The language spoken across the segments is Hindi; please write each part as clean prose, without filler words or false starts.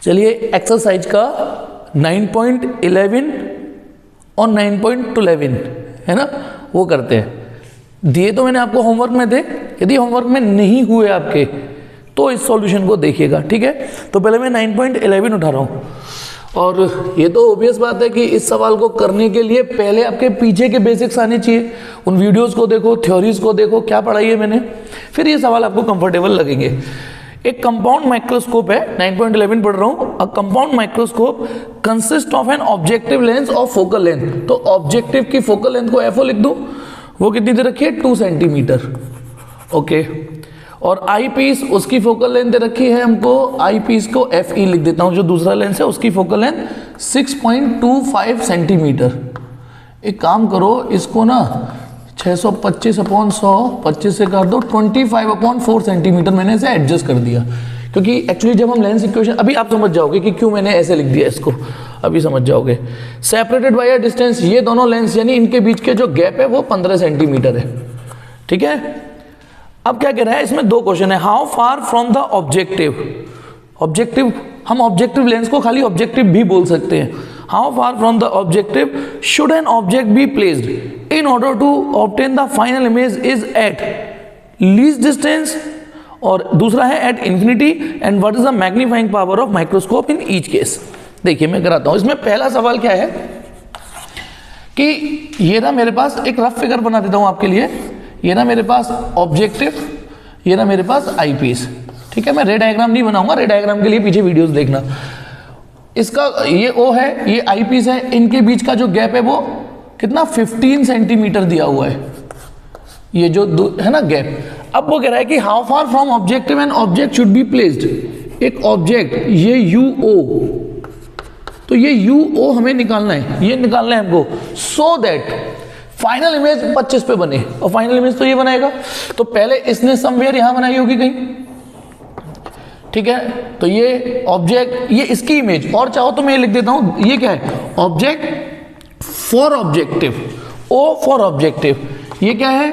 चलिए एक्सरसाइज का 9.11 और 9.11 है ना, वो करते हैं। दिए तो मैंने आपको होमवर्क में थे, यदि होमवर्क में नहीं हुए आपके तो इस सॉल्यूशन को देखिएगा, ठीक है। तो पहले मैं 9.11 उठा रहा हूँ, और ये तो ऑब्वियस बात है कि इस सवाल को करने के लिए पहले आपके पीछे के बेसिक्स आने चाहिए। उन वीडियोस को देखो, थ्योरीज को देखो, क्या पढ़ाई है मैंने, फिर ये सवाल आपको कंफर्टेबल लगेंगे। एक कंपाउंड माइक्रोस्कोप है, 9.11 पढ़ रहा हूँ। A compound microscope consist of an objective lens और फोकल लेंथ। तो ऑब्जेक्टिव की फोकल लेंथ को एफओ लिख दूँ, वो कितनी दे रखी है 2 सेंटीमीटर, ओके। और आई पीस उसकी फोकल लेंथ दे रखी है हमको, आई पीस को एफ ई लिख देता हूँ, जो दूसरा लेंस है उसकी फोकल लेंथ 6.25 सेंटीमीटर। एक काम करो, इसको ना 625/100 25 से कर दो, 25/4 सेंटीमीटर मैंने इसे एडजस्ट कर दिया, क्योंकि एक्चुअली जब हम लेंस इक्वेशन, अभी आप समझ जाओगे कि क्यों मैंने ऐसे लिख दिया इसको, अभी समझ जाओगे। सेपरेटेड बाय अ डिस्टेंस, ये दोनों लेंस यानी इनके बीच के जो गैप है वो 15 सेंटीमीटर है, ठीक है। अब क्या कह रहा है, इसमें 2 क्वेश्चन है। How far from the objective, objective, हम ऑब्जेक्टिव लेंस को खाली ऑब्जेक्टिव भी बोल सकते हैं। How far from the objective should an object be placed in order to obtain the final image is at least distance, और दूसरा है at infinity, and what is the magnifying power of microscope in each case. देखिए मैं कराता हूं। इसमें पहला सवाल क्या है कि ये ना मेरे पास एक रफ फिगर बना देता हूं आपके लिए। ये ना मेरे पास ऑब्जेक्टिव, ये ना मेरे पास आई पीस, ठीक है। मैं रे डायग्राम नहीं बनाऊंगा, रे डायग्राम के लिए पीछे वीडियोस देखना। इसका ये ओ है, ये आई पीस है, इनके बीच का जो गैप है वो कितना 15 सेंटीमीटर दिया हुआ है, ये जो है ना गैप। अब वो कह रहा है कि how far from objective an object should be placed. एक ऑब्जेक्ट, ये यू ओ, तो ये यू ओ हमें निकालना है, ये निकालना है हमको, सो दैट फाइनल इमेज 25 पे बने, और फाइनल इमेज तो ये बनाएगा। तो पहले इसने समवेयर यहां बनाई होगी कहीं, ठीक है। तो ये ऑब्जेक्ट, ये इसकी इमेज, और चाहो तो मैं ये लिख देता हूं, ये क्या है object for objective, O for objective, ये क्या है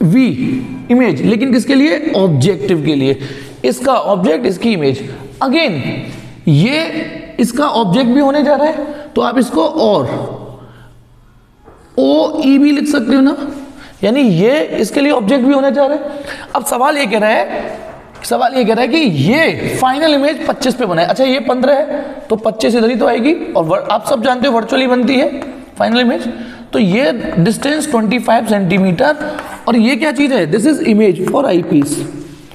वी इमेज, लेकिन किसके लिए, ऑब्जेक्टिव के लिए। इसका ऑब्जेक्ट, इसकी इमेज। अगेन ये इसका ऑब्जेक्ट भी होने जा रहा है, तो आप इसको और ओ ई भी लिख सकते हो ना, यानी ये इसके लिए ऑब्जेक्ट भी होने जा रहा है। अब सवाल ये कह रहा है कि ये फाइनल इमेज 25 पे बनाए। अच्छा ये 15 है तो 25 इधर ही तो आएगी, और आप सब जानते हो वर्चुअली बनती है फाइनल इमेज। तो ये डिस्टेंस 25 सेंटीमीटर, और ये क्या चीज है, this is image for eyepiece.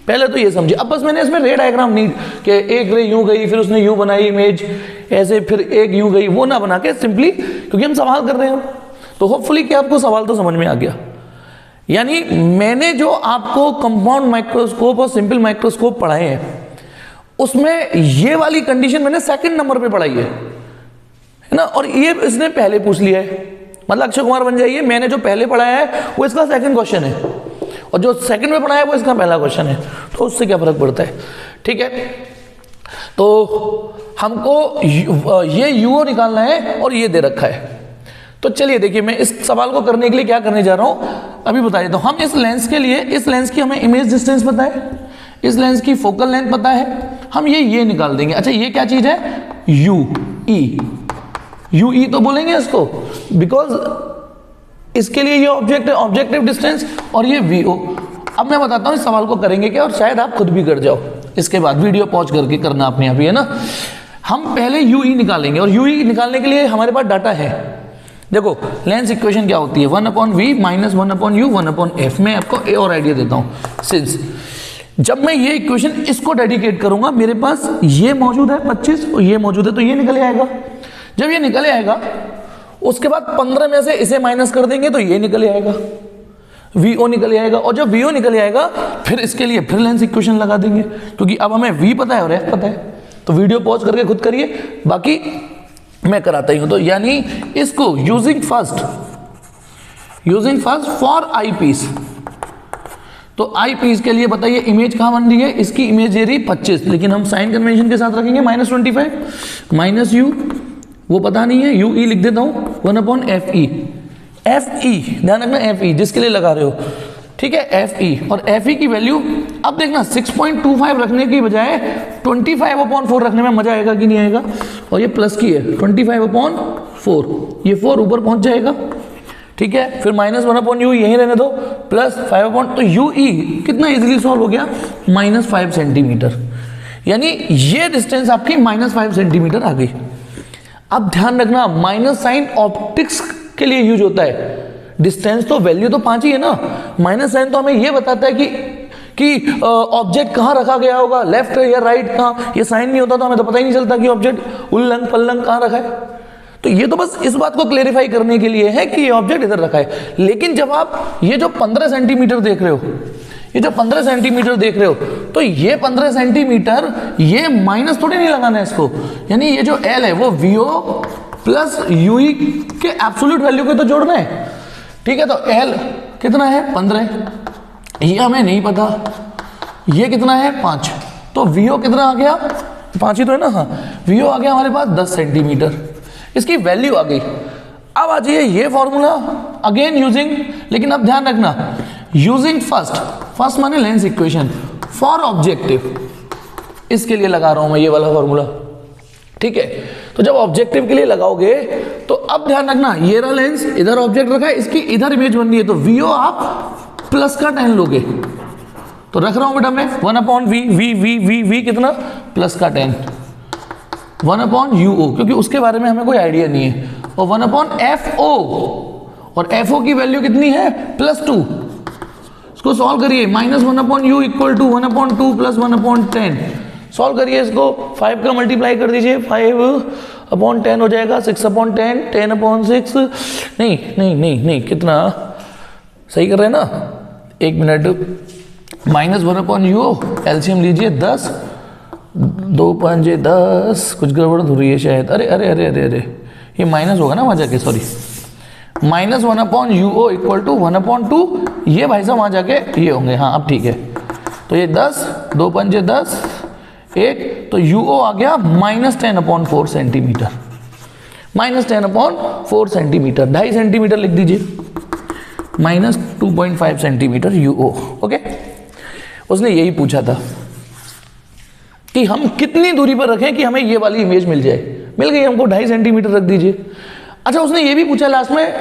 पहले तो ये समझे। अब बस मैंने इसमें रे डायग्राम नहीं कि एक रे यूं गई, फिर उसने यूं बनाई इमेज ऐसे, फिर एक यूं गई, वो ना बना के सिंपली, क्योंकि हम सवाल कर रहे हैं, तो होपफुली कि आपको सवाल तो समझ में आ गया। यानी मैंने जो आपको कंपाउंड माइक्रोस्कोप और सिंपल माइक्रोस्कोप पढ़ाए हैं, उसमें ये वाली कंडीशन मैंने 2nd नंबर पे पढ़ाई है ना, और ये इसने पहले पूछ लिया है, मतलब अक्षय कुमार बन जाइए। मैंने जो पहले पढ़ाया है वो इसका 2nd क्वेश्चन है, और जो 2nd में पढ़ाया है वो इसका पहला क्वेश्चन है, तो उससे क्या फर्क पड़ता है, ठीक है। तो हमको ये यूओ निकालना है, और ये दे रखा है। तो चलिए देखिए, मैं इस सवाल को करने के लिए क्या करने जा रहा हूं अभी बता देता हूं। हम इस लेंस के लिए, इस लेंस की हमें इमेज डिस्टेंस पता है, इस लेंस की फोकल लेंथ पता है, हम ये निकाल देंगे। अच्छा ये क्या चीज है, यू ई तो बोलेंगे इसको, बिकॉज इसके लिए ये ऑब्जेक्ट है, ऑब्जेक्टिव डिस्टेंस, और ये वी ओ। अब मैं बताता हूं इस सवाल को करेंगे क्या, और शायद आप खुद भी कर जाओ इसके बाद, वीडियो पॉज करके करना अपने आप ही, है ना। हम पहले यू ई निकालेंगे, और यू ई निकालने के लिए हमारे पास डाटा है। देखो लेंस इक्वेशन क्या होती है, 1/v माइनस 1/u 1/f। मैं आपको ए और आइडिया देता हूं। सिंस जब मैं ये इक्वेशन इसको डेडिकेट करूंगा, मेरे पास ये मौजूद है 25 और ये मौजूद है, तो ये निकल आएगा। जब ये निकल आएगा, उसके बाद 15 में से इसे माइनस कर देंगे तो ये निकल आएगा, vo निकल आएगा। और जब vo निकल आएगा, फिर इसके लिए फिर लेंस इक्वेशन लगा देंगे, क्योंकि अब हमें v पता है और f पता है। तो वीडियो पॉज करके खुद करिए, बाकी मैं कराता ही हूं। तो यानी इसको using first for eyepiece, तो आई पीस के लिए बताइए इमेज कहां बन रही है, इसकी इमेज ये रही 25, लेकिन हम साइन कन्वेंशन के साथ रखेंगे -25 माइनस यू, वो पता नहीं है, यू ई लिख देता हूं 1/FE। ध्यान रखना FE जिसके लिए लगा रहे हो, ठीक है, एफ ई, और एफ ई की वैल्यू अब देखना 6.25 रखने की बजाय 25/4 रखने में मजा आएगा कि नहीं आएगा। और ये प्लस की है 25/4, ये 4 ऊपर पहुंच जाएगा, ठीक है। फिर -1/u यहीं रहने दो, प्लस 5 तो यू ई कितना इजीली सॉल्व हो गया, -5 सेंटीमीटर, यानी ये डिस्टेंस आपकी -5 सेंटीमीटर आ गई। अब ध्यान रखना माइनस साइन ऑप्टिक्स के लिए यूज होता है, डिस्टेंस तो वैल्यू तो 5 ही है ना, माइनस साइन तो हमें ये बताता है कि ऑब्जेक्ट कहाँ रखा गया होगा, लेफ्ट या राइट कहाँ। ये साइन नहीं होता तो हमें तो पता ही नहीं चलता कि ऑब्जेक्ट उल्लंघ पल्लंघ कहाँ रखा है। तो ये तो बस इस बात को क्लेरिफाई करने के लिए है कि ये ऑब्जेक्ट इधर रखा है। लेकिन जब आप ये जो 15 सेंटीमीटर देख रहे हो, ये जो 15 सेंटीमीटर देख रहे हो, तो ये 15 सेंटीमीटर ये माइनस थोड़ी नहीं लगाना है इसको, यानी ये जो एल है वो वीओ प्लस यूई के एब्सोल्यूट वैल्यू को तो जोड़ना है, ठीक है। तो एल कितना है 15, ये हमें नहीं पता, ये कितना है 5, तो वीओ कितना आ गया, 5 ही तो है ना, हाँ, वीओ आ गया हमारे पास 10 सेंटीमीटर, इसकी वैल्यू आ गई। अब आ जाइए ये फॉर्मूला अगेन यूजिंग, लेकिन अब ध्यान रखना यूजिंग फर्स्ट माने लेंस इक्वेशन फॉर ऑब्जेक्टिव, इसके लिए लगा रहा हूं मैं ये वाला फॉर्मूला, ठीक है। तो जब ऑब्जेक्टिव के लिए लगाओगे तो अब ध्यान रखना ये रहा लेंस, इधर ऑब्जेक्ट रखा है, इसकी इधर इमेज बन रही है, तो वीओ आप प्लस का 10 लोगे, तो रख रहा हूं बेटा मैं 1/v कितना प्लस का 10, 1/UO, क्योंकि उसके बारे में हमें कोई आइडिया नहीं है, और 1/FO, और FO की वैल्यू कितनी है +2। इसको सॉल्व करिए, -1/U इक्वल टू 1/2 + 1/10, सॉल्व करिए इसको, 5 का मल्टीप्लाई कर दीजिए, 5/10 हो जाएगा, 6/10, 10/6, नहीं कितना सही कर रहे हैं ना, 1 मिनट, -1/UO एलसीएम लीजिए 10, 2 5 10, कुछ गड़बड़ हो रही है शायद, अरे ये माइनस होगा ना वहाँ जाके, सॉरी, -1/UO इक्वल टू 1/2, ये भाई साहब वहाँ जाके ये होंगे, हाँ अब ठीक है। तो ये 10, 2 5 10, 1, तो UO आ गया -10/4 सेंटीमीटर, -10/4 सेंटीमीटर, 2.5 सेंटीमीटर लिख दीजिए, -2.5 सेंटीमीटर UO, ओके। उसने यही पूछा था कि हम कितनी दूरी पर रखें कि हमें ये वाली इमेज मिल जाए, मिल गई हमको, 2.5 सेंटीमीटर रख दीजिए। अच्छा, उसने ये भी पूछा लास्ट में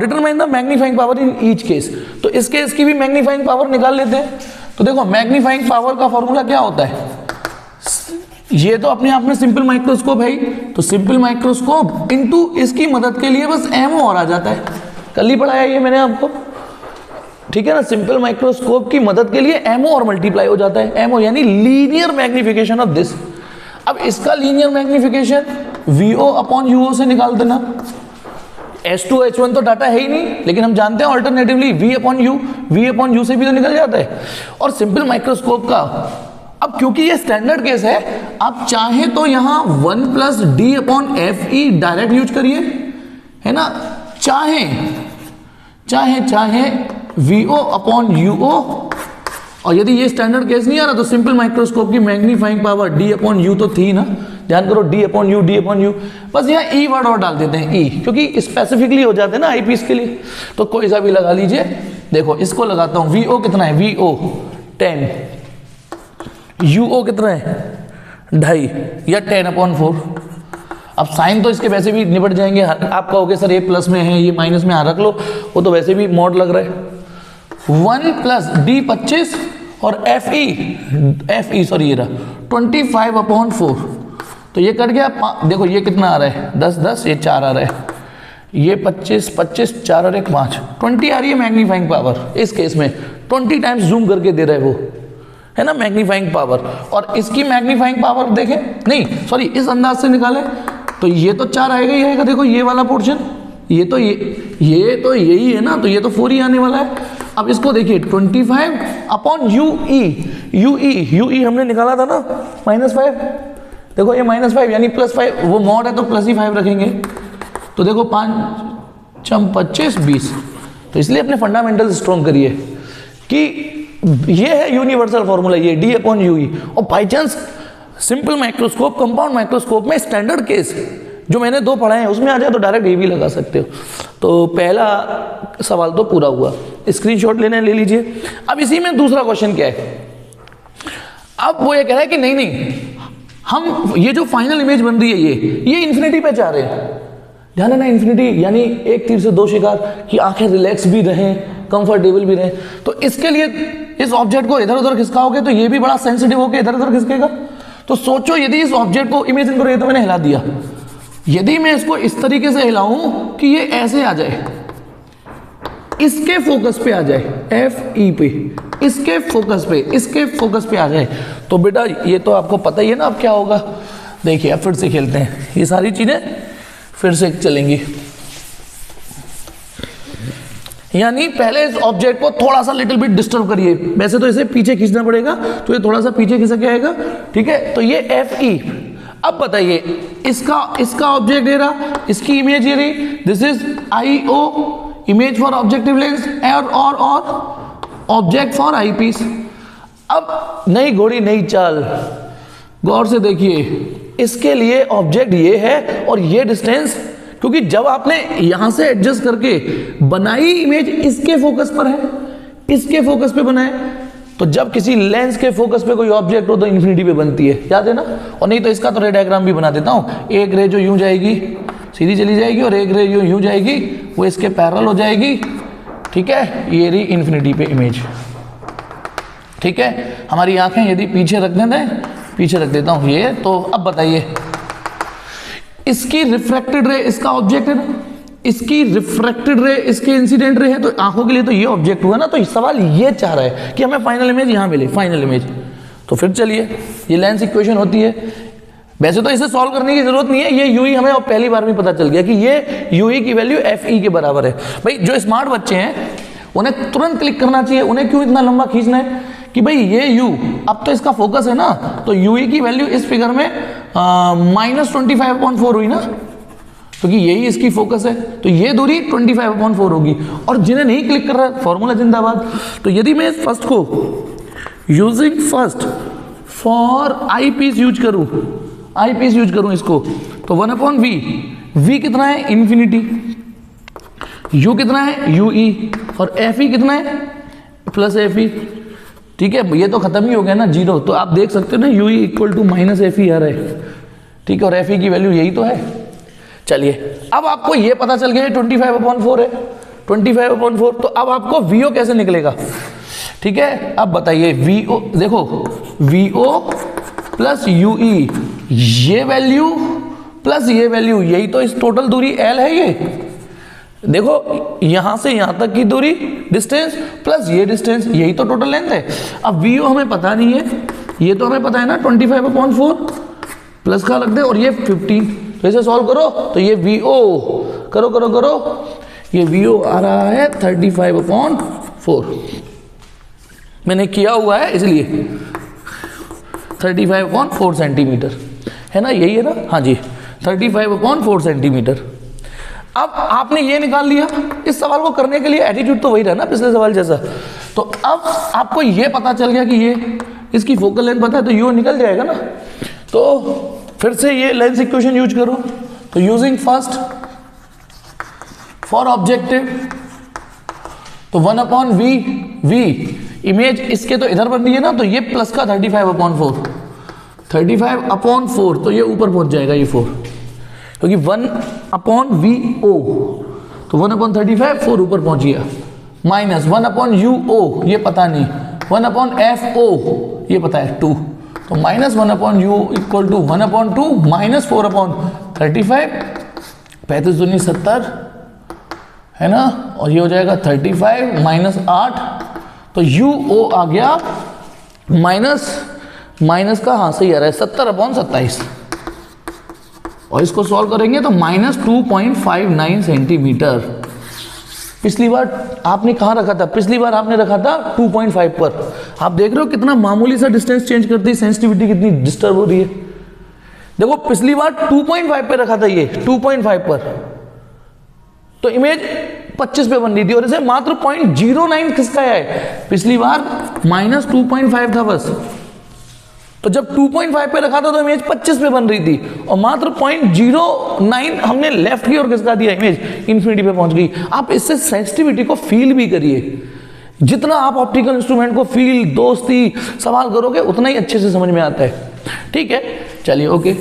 determine the magnifying power in each case, तो इस केस की भी मैग्नीफाइंग पावर निकाल लेते हैं। तो देखो मैग्नीफाइंग पावर का फॉर्मूला क्या होता है, ये तो अपने आप में सिंपल माइक्रोस्कोप है ही, तो सिंपल माइक्रोस्कोप इनटू इसकी मदद के लिए बस एमओ और आ जाता है, कल ही पढ़ाया ये मैंने आपको, ठीक है ना। सिंपल माइक्रोस्कोप की मदद के लिए एमओ और मल्टीप्लाई हो जाता है, एमओ यानी लीनियर मैग्निफिकेशन ऑफ दिस। अब इसका लीनियर मैग्निफिकेशन VO/UO से निकाल देना, S2 H1 तो डाटा है ही नहीं, लेकिन हम जानते हैं ऑल्टरनेटिवली V/U से भी तो निकल जाता है। और सिंपल माइक्रोस्कोप का अब क्योंकि ये स्टैंडर्ड केस है, आप चाहे तो यहां 1 + D/FE डायरेक्ट यूज करिए, है ना, चाहे VO/UO, और यदि ये स्टैंडर्ड केस नहीं आ रहा तो सिंपल माइक्रोस्कोप की मैग्नीफाइंग पावर D/U तो थी ना, ध्यान करो D/U, बस यहाँ E वर्ड और डाल देते हैं, E, क्योंकि स्पेसिफिकली हो जाते हैं ना आईपीस के लिए, तो कोई सा भी लगा लीजिए। देखो इसको लगाता हूं, VO कितना है, VO 10, UO कितना है 2.5 या 10/4। अब साइन तो इसके वैसे भी निपट जाएंगे, आप कहोगे सर ये प्लस में है ये माइनस में, रख लो, वो तो वैसे भी मॉड लग रहा है। 1 + D 25 और FE सॉरी ये रहा 25/4, तो ये कट गया, देखो ये कितना आ रहा है 10, ये 4 आ रहा है, ये 25, 4 और 1 5, 20 आ रही है मैग्नीफाइंग पावर। इस केस में 20 टाइम्स जूम करके दे रहा है वो, है ना मैग्नीफाइंग पावर। और इसकी मैग्नीफाइंग पावर देखें, नहीं सॉरी इस अंदाज से निकालें तो ये तो 4 आएगा ही आएगा, देखो ये वाला पोर्शन, ये तो यही है ना, तो ये तो 4 ही आने वाला है। अब इसको देखिए 25/UE हमने निकाला था ना -5, देखो ये -5 यानी +5, वो मॉड है तो +5 रखेंगे, तो देखो 5 × 25 20, तो इसलिए अपने फंडामेंटल स्ट्रॉन्ग करिए कि ये है यूनिवर्सल फॉर्मूला, ये D/UE। और by chance simple microscope, compound microscope में स्टैंडर्ड केस जो मैंने 2 पढ़ाए हैं उसमें आ जाए तो डायरेक्ट ये भी लगा सकते हो। तो पहला सवाल तो पूरा हुआ, स्क्रीनशॉट लेने ले लीजिए। अब इसी में दूसरा क्वेश्चन क्या है, अब वो ये कह रहा है कि नहीं नहीं, हम ये जो फाइनल इमेज बन रही है ये इन्फिनिटी पे जा रहे हैं। ध्यान है ना, इन्फिनिटी यानी एक तीर से 2 शिकार, कि आंखें रिलैक्स भी रहें, कंफर्टेबल भी रहें। तो इसके लिए इस ऑब्जेक्ट को इधर उधर खिसकाओगे तो ये भी बड़ा सेंसिटिव होकर इधर उधर खिसकेगा। तो सोचो यदि इस ऑब्जेक्ट को इमेजिन करो, ये तो मैंने हिला दिया, यदि मैं इसको इस तरीके से हिलाऊं कि ये ऐसे आ जाए, इसके फोकस पे आ जाए, FE पे, इसके फोकस पे आ जाए, तो बेटा ये तो आपको पता ही है ना अब क्या होगा। देखिए अब फिर से खेलते हैं, ये सारी चीजें फिर से चलेंगी। यानी पहले इस ऑब्जेक्ट को थोड़ा सा लिटिल बिट डिस्टर्ब करिए, वैसे तो इसे पीछे खींचना पड़ेगा, तो ये थोड़ा सा पीछे खिसक आएगा, ठीक है। तो ये FE, अब बताइए इसका ऑब्जेक्ट ये रहा, इसकी इमेज ये रही, this is IO, image for objective lens, और ऑब्जेक्ट फॉर आई पीस। अब नई घोड़ी नई चाल, गौर से देखिए, इसके लिए ऑब्जेक्ट ये है और ये डिस्टेंस, क्योंकि जब आपने यहां से एडजस्ट करके बनाई इमेज इसके फोकस पर है, इसके फोकस पे बनाए, तो जब किसी लेंस के फोकस पे कोई ऑब्जेक्ट हो तो इन्फिनिटी पे बनती है, याद है ना। और नहीं तो इसका तो रे डायग्राम भी बना देता हूं, एक रे जो यूं जाएगी सीधी चली जाएगी और एक रे यूं जाएगी, वो इसके पैरेलल हो जाएगी, ठीक है। ये रही इन्फिनिटी पे इमेज, ठीक है। हमारी आंखें यदि पीछे रख दें, पीछे रख देता हूं ये, तो अब बताइए इसकी रिफ्रैक्टेड रे इसका ऑब्जेक्ट है ना, इसकी रिफ्रैक्टेड रे इसके इंसिडेंट रे है, तो आंखों के लिए तो ये ऑब्जेक्ट हुआ ना। तो सवाल ये चाह रहा है कि हमें फाइनल इमेज यहां मिले, फाइनल इमेज। तो फिर चलिए, ये लेंस इक्वेशन होती है, वैसे तो इसे सॉल्व करने की जरूरत नहीं है, ये यूई हमें अब पहली बार में पता चल गया कि ये यूई की वैल्यू FE के बराबर है। भाई जो स्मार्ट बच्चे हैं उन्हें तुरंत क्लिक करना चाहिए, उन्हें क्यों इतना लंबा खींचना है कि भाई ये U अब तो इसका फोकस है ना, तो यूई की वैल्यू इस फिगर में -25/4 हुई ना, क्योंकि यही इसकी फोकस है, तो ये दूरी 25/4 होगी। और जिन्हें नहीं क्लिक कर रहा है, फॉर्मूला जिंदाबाद। तो यदि मैं फर्स्ट को using first for eyepiece use करूं इसको, तो 1/V, V कितना है इन्फिनिटी, U कितना है UE, और FE कितना है +FE, ठीक है। ये तो खत्म ही हो गया ना, 0। तो आप देख सकते हो ना UE = -FE आ रहा है, ठीक है, और FE की वैल्यू यही तो है। चलिए अब आपको ये पता चल गया 25/4 है, 25/4, तो अब आपको VO कैसे निकलेगा, ठीक है। अब बताइए VO, देखो VO + UE, ये वैल्यू प्लस ये वैल्यू, यही तो इस टोटल दूरी L है। ये देखो यहां से यहां तक की दूरी डिस्टेंस प्लस ये डिस्टेंस, यही तो टोटल लेंथ है। अब VO हमें पता नहीं है, ये तो हमें पता है ना 25/4 प्लस का रख दे, और ये 15, तो इसे सॉल्व करो, तो ये VO करो, ये VO आ रहा है 35/4, मैंने किया हुआ है इसलिए 35/4 सेंटीमीटर है ना, यही है ना, हाँ जी 35/4 सेंटीमीटर। अब आपने ये निकाल लिया, इस सवाल को करने के लिए एटीट्यूड तो वही रहा ना पिछले सवाल जैसा। तो अब आपको ये पता चल गया कि ये इसकी फोकल लेंथ पता है, तो U निकल जाएगा ना। तो फिर से ये लेंस इक्वेशन यूज करो, तो यूजिंग फर्स्ट फॉर ऑब्जेक्टिव, तो 1/V, इमेज इसके तो इधर बन रही है ना, तो ये प्लस का 35/4, तो ये ऊपर पहुंच जाएगा ये 4, क्योंकि 1/VO, तो 1/35, 4 ऊपर पहुंच गया, माइनस 1/UO, ये पता नहीं, 1/FO, ये पता है 2, तो -1/U = 1/2 - 4/35, 35 दूनी 70 है ना, और ये हो जाएगा 35 - 8, तो UO आ गया माइनस का, हाँ सही आ रहा है 70/27, और इसको सॉल्व करेंगे तो -2.59 सेंटीमीटर। पिछली बार आपने कहाँ रखा था, पिछली बार आपने रखा था 2.5 पर। आप देख रहे हो कितना मामूली सा डिस्टेंस चेंज करती है, सेंसिटिविटी कितनी डिस्टर्ब हो रही है। देखो पिछली बार 2.5 पे रखा था, ये 2.5 पर, तो इमेज 25 पे बन रही थी, और इसे मात्र 0.09 खिसकाया है। पिछली बार -2.5 था बस, तो जब 2.5 पे रखा था तो इमेज 25 पे बन रही थी, और मात्र 0.09 हमने लेफ्ट की ओर खिसका दिया, इमेज इंफिनिटी पे पहुंच गई। आप इससे सेंसिटिविटी को फील भी करिए, जितना आप ऑप्टिकल इंस्ट्रूमेंट को फील, दोस्ती सवाल करोगे उतना ही अच्छे से समझ में आता है। ठीक है, चलिए ओके।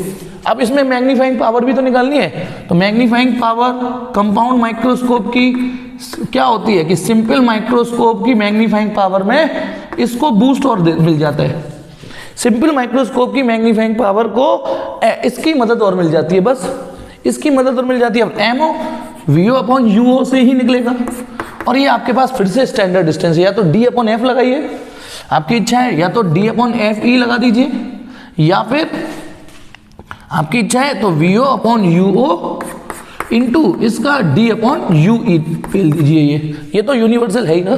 अब इसमें मैग्नीफाइंग पावर भी तो निकालनी है, तो मैग्नीफाइंग पावर कंपाउंड माइक्रोस्कोप की क्या होती है कि सिंपल माइक्रोस्कोप की मैग्नीफाइंग पावर में इसको बूस्ट और मिल जाता है। सिंपल माइक्रोस्कोप की मैग्नीफाइंग पावर को इसकी मदद और मिल जाती है, बस इसकी मदद और मिल जाती है। अब एमओ वीओ अपॉन यूओ से ही निकलेगा, और ये आपके पास फिर से स्टैंडर्ड डिस्टेंस है, या तो डी अपॉन एफ लगाइए, आपकी इच्छा है, या तो डी अपॉन एफ ई लगा दीजिए, या फिर आपकी इच्छा है तो वीओ अपॉन यूओ इंटू इसका D upon you E fail दीजिए। ये तो यूनिवर्सल है ही ना,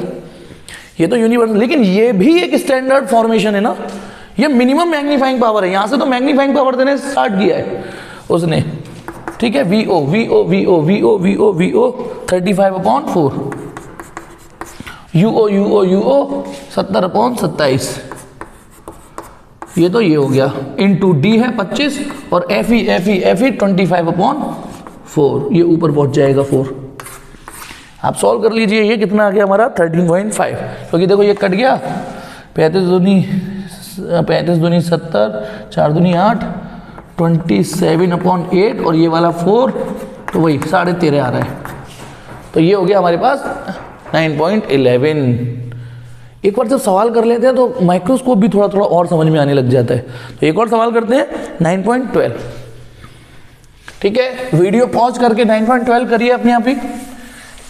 ये तो यूनिवर्सल, लेकिन ये भी एक स्टैंडर्ड फॉर्मेशन है ना, ये मिनिमम मैग्नीफाइंग पावर है, यहां से तो मैग्नीफाइंग पावर देने स्टार्ट किया है उसने। ठीक है, V O V O V O V O V O V O 35/4, U O U O U O 70/27, ये तो ये हो गया, इंटू डी है 25 और एफ ई 25/4, ये ऊपर पहुंच जाएगा 4। आप सॉल्व कर लीजिए, ये कितना आ गया हमारा 13.5, क्योंकि देखो ये कट गया, 35 दूनी 70, 4 दूनी 8, 27/8 और ये वाला 4, तो वही 13.5 आ रहा है। तो ये हो गया हमारे पास 9.11। एक बार जब सवाल कर लेते हैं तो माइक्रोस्कोप भी थोड़ा थोड़ा और समझ में आने लग जाता है। तो एक और सवाल करते हैं 9.12। ठीक है, वीडियो पॉज करके 9.12 करिए, अपने आप ही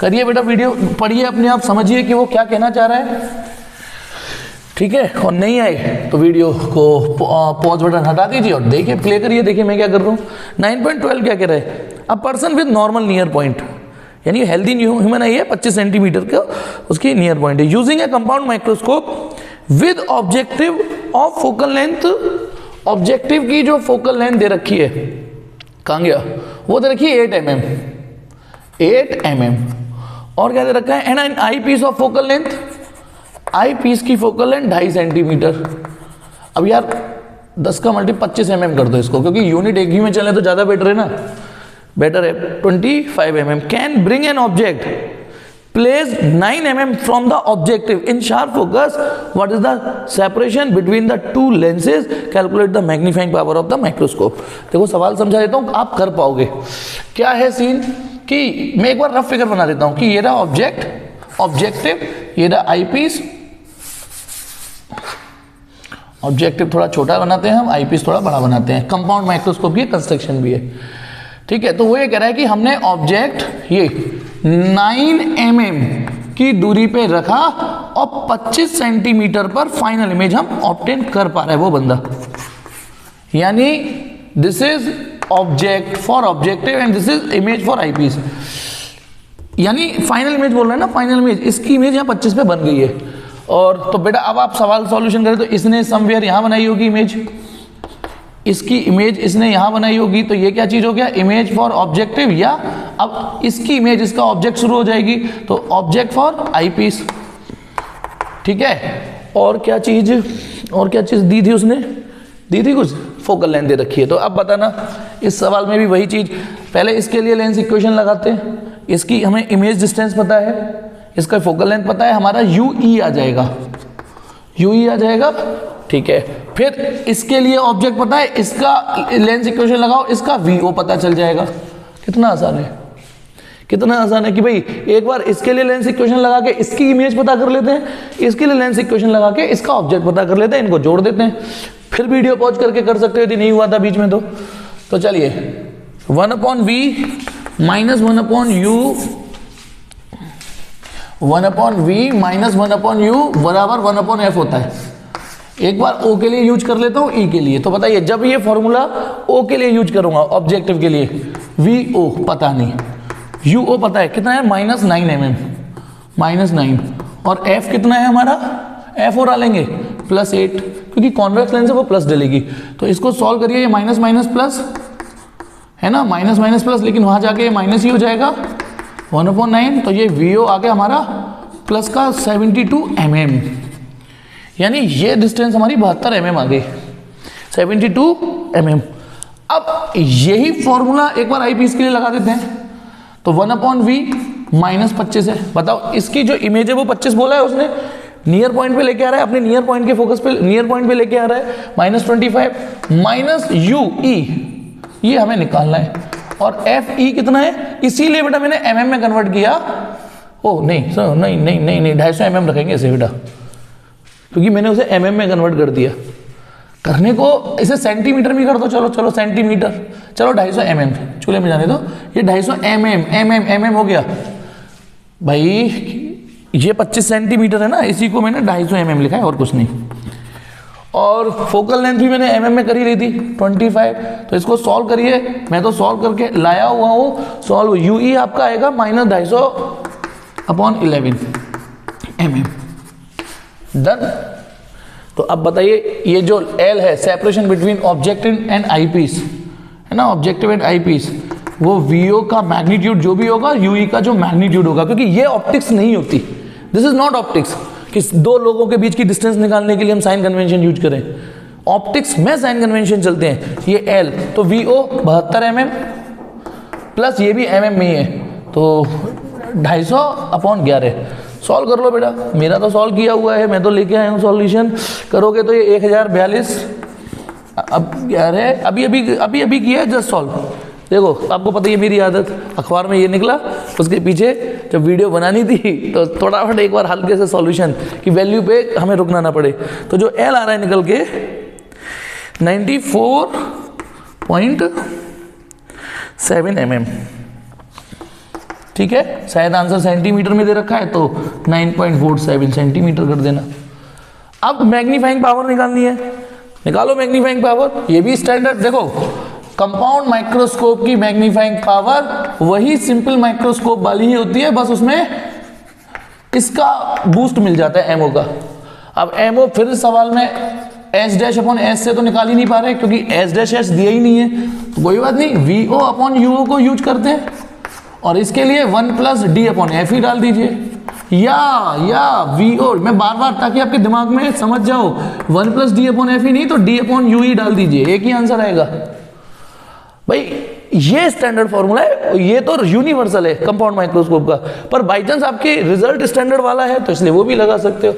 करिए बेटा, वीडियो पढ़िए अपने आप, समझिए कि वो क्या कहना चाह रहा है। ठीक है, और नहीं आए तो वीडियो को पॉज बटन हटा दीजिए और देखिए, प्ले करिए, देखिए मैं क्या कर रहा हूँ। 9.12 क्या कह रहा है, a person with normal near point, यानी हेल्दी ह्यूमन आई है 25 सेंटीमीटर का उसकी नियर पॉइंट है, using A compound microscope with objective of focal length. Objective की जो फोकल लेंथ दे रखी है, कहाँ गया, वो दे रखी है 8 mm, और क्या दे रखा है, and an eyepiece of focal length, eyepiece की फोकल लेंथ 2.5 सेंटीमीटर। अब यार 10 का मल्टी 25 mm कर दो इसको, क्योंकि यूनिट एक ही में चले तो ज्यादा बेटर है ना, बेटर है। 25 mm can bring an object place 9 mm from the objective in sharp focus, what is the separation between the two lenses, calculate the magnifying power of the microscope. देखो सवाल समझा देता हूं, आप कर पाओगे। क्या है सीन कि मैं एक बार रफ फिगर बना देता हूं कि ये रहा ऑब्जेक्टिव, ये रहा आई पीस, ऑब्जेक्टिव थोड़ा छोटा बनाते हैं हम, आई पीस थोड़ा बड़ा बनाते हैं, कंपाउंड माइक्रोस्कोप की कंस्ट्रक्शन भी है। ठीक है, तो वो ये कह रहा है कि हमने ऑब्जेक्ट ये 9 mm की दूरी पे रखा और 25 सेंटीमीटर पर फाइनल इमेज हम ऑब्टेन कर पा रहे हैं वो बंदा, यानी this is object for objective and this is image for eyepiece, यानी फाइनल इमेज बोल रहे हैं ना, फाइनल इमेज, इसकी इमेज यहाँ 25 पे बन गई है। और तो बेटा अब आप सवाल सॉल्यूशन करें तो इसने समवेयर यहाँ बनाई होगी इमेज, इसकी इमेज इसने यहां बनाई होगी, तो ये क्या चीज हो गया, इमेज फॉर ऑब्जेक्टिव, या अब इसकी इमेज इसका ऑब्जेक्ट शुरू हो जाएगी तो ऑब्जेक्ट फॉर आई पीस। ठीक है, और क्या चीज दी थी उसने, दी थी कुछ फोकल लेंथ दे रखी है। तो अब बताना इस सवाल में भी वही चीज, पहले इसके लिए लेंस इक्वेशन लगाते हैं, इसकी हमें इमेज डिस्टेंस पता है, इसका फोकल लेंथ पता है, हमारा यू ई आ जाएगा, यू ई आ जाएगा। ठीक है, फिर इसके लिए ऑब्जेक्ट पता है, इसका लेंस इक्वेशन लगाओ, इसका वीओ पता चल जाएगा। कितना आसान है, कितना आसान है कि भाई एक बार इसके लिए लेंस इक्वेशन लगा के इसकी इमेज पता कर लेते हैं, इसके लिए लेंस इक्वेशन लगा के इसका ऑब्जेक्ट पता कर लेते हैं, इनको जोड़ देते हैं, फिर वीडियो पॉज करके कर सकते हो यदि नहीं हुआ था बीच में तो चलिए 1/v minus 1/u 1/v minus 1/u बराबर 1/f होता है। एक बार O के लिए यूज कर लेता हूं, E के लिए। तो बताइए जब ये फॉर्मूला O के लिए यूज करूंगा ऑब्जेक्टिव के लिए, VO पता नहीं, UO पता है कितना है, -9 mm, -9, और F कितना है हमारा, F और डालेंगे +8, क्योंकि कॉन्वेक्स लेंस है वो प्लस डलेगी। तो इसको सॉल्व करिए, ये माइनस माइनस प्लस है ना, माइनस माइनस प्लस, लेकिन वहां जाके ये माइनस ही हो जाएगा 1/9, तो ये VO आ गया हमारा प्लस का 72 mm, यानी ये डिस्टेंस हमारी 72 mm आ गई। 72 mm। अब यही फॉर्मूला एक बार आई पीस के लिए लगा देते हैं, तो 1/v -25 है। बताओ इसकी जो इमेज है वो 25 बोला है उसने, नियर पॉइंट पे लेके आ रहा है, अपने नियर पॉइंट के फोकस पे, नियर पॉइंट पे लेके आ रहा है, -25 माइनस UE, ये हमें निकालना है। और FE कितना है, इसीलिए बेटा मैंने mm में कन्वर्ट किया। ओ नहीं सर, नहीं नहीं नहीं नहीं 250 mm रखेंगे इसे बेटा, क्योंकि मैंने उसे mm में कन्वर्ट कर दिया। करने को इसे सेंटीमीटर में कर दो, चलो चलो सेंटीमीटर, चलो 250 mm चूल्हे में जाने दो। ये 250 mm हो गया भाई, ये 25 सेंटीमीटर है ना, इसी को मैंने 250 mm लिखा है और कुछ नहीं। और फोकल लेंथ भी मैंने mm में करी ली थी 25, तो इसको सॉल्व करिए, मैं तो सॉल्व करके लाया हुआ हूँ। सॉल्व UE आपका आएगा -250/11 mm। डन। तो अब बताइए ये जो L है, separation between objective and eyepiece है ना, ऑब्जेक्टिव एंड आई पीस, वो VO का मैग्नीट्यूड जो भी होगा, UE का जो मैग्नीट्यूड होगा, क्योंकि ये ऑप्टिक्स नहीं होती, दिस इज नॉट ऑप्टिक्स कि दो लोगों के बीच की डिस्टेंस निकालने के लिए हम साइन कन्वेंशन यूज करें। ऑप्टिक्स में साइन कन्वेंशन चलते हैं। ये L तो VO 72 mm प्लस ये भी mm में ही है, तो 250/11। सॉल्व कर लो बेटा, मेरा तो सॉल्व किया हुआ है, मैं तो लेके आया हूँ सॉल्यूशन। करोगे तो ये 1042, अब यार है अभी किया है जस्ट सॉल्व। देखो आपको पता ही है मेरी आदत, अखबार में ये निकला, उसके पीछे जब वीडियो बनानी थी तो थोड़ा फट एक बार हल्के से सॉल्यूशन की वैल्यू पे हमें रुकना ना पड़े। तो जो L आ रहा है निकल के 94.7 mm, ठीक है। शायद आंसर सेंटीमीटर में दे रखा है तो 9.47 सेंटीमीटर कर देना। अब मैग्नीफाइंग पावर निकालनी है, निकालो मैग्नीफाइंग पावर। ये भी स्टैंडर्ड, देखो कंपाउंड माइक्रोस्कोप की मैग्नीफाइंग पावर वही सिंपल माइक्रोस्कोप वाली ही होती है, बस उसमें इसका बूस्ट मिल जाता है एमओ का। अब एमओ फिर सवाल में S' से तो निकाल ही नहीं पा रहे, क्योंकि S' दिया ही नहीं है, तो कोई बात नहीं, VO/UO को यूज करते हैं। और इसके लिए 1+D/F ही डाल दीजिए, या VO, मैं बार बार ताकि आपके दिमाग में समझ जाओ, 1+D/F ही नहीं तो D/U ही डाल दीजिए, एक ही आंसर आएगा भाई। ये स्टैंडर्ड फॉर्मूला है, ये तो यूनिवर्सल है कंपाउंड माइक्रोस्कोप का, पर बाई चांस आपके रिजल्ट स्टैंडर्ड वाला है तो इसलिए वो भी लगा सकते हो।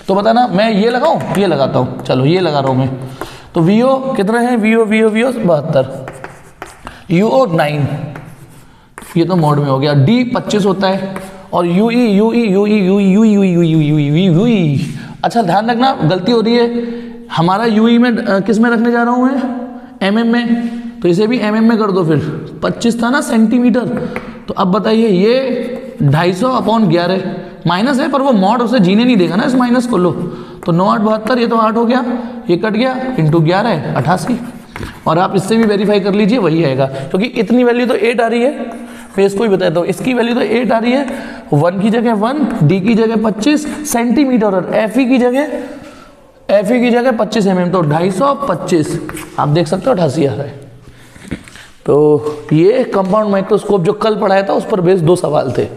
तो बताना मैं ये लगाऊं, ये लगाता हूं, चलो ये लगा रहा हूं मैं। तो VO कितना है, VO 72, UO 9, ये तो मोड में हो गया। D 25 होता है, और UE। अच्छा ध्यान रखना, गलती हो रही है, हमारा UE में किस में रखने जा रहा हूं मैं, mm में, तो इसे भी mm में कर दो। फिर 25 था ना सेंटीमीटर, तो अब बताइए ये 250/11 माइनस है, पर वो मॉड उसे जीने नहीं देगा ना इस माइनस को। लो तो 9×8 = 72, ये तो 8 हो गया, ये कट गया, इंटू 11 88। और आप इससे भी वेरीफाई कर लीजिए, वही आएगा, क्योंकि इतनी वैल्यू तो 8 आ रही है। मैं इसको ही बताता हूँ, इसकी वैल्यू तो 8 आ रही है, 1 की जगह 1, D की जगह 25 सेंटीमीटर, और FE की जगह 25 mm, तो 225, आप देख सकते हो 88 आ रहा है। तो ये कंपाउंड माइक्रोस्कोप जो कल पढ़ाया था उस पर बेस्ड 2 सवाल थे।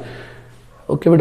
ओके बेटा।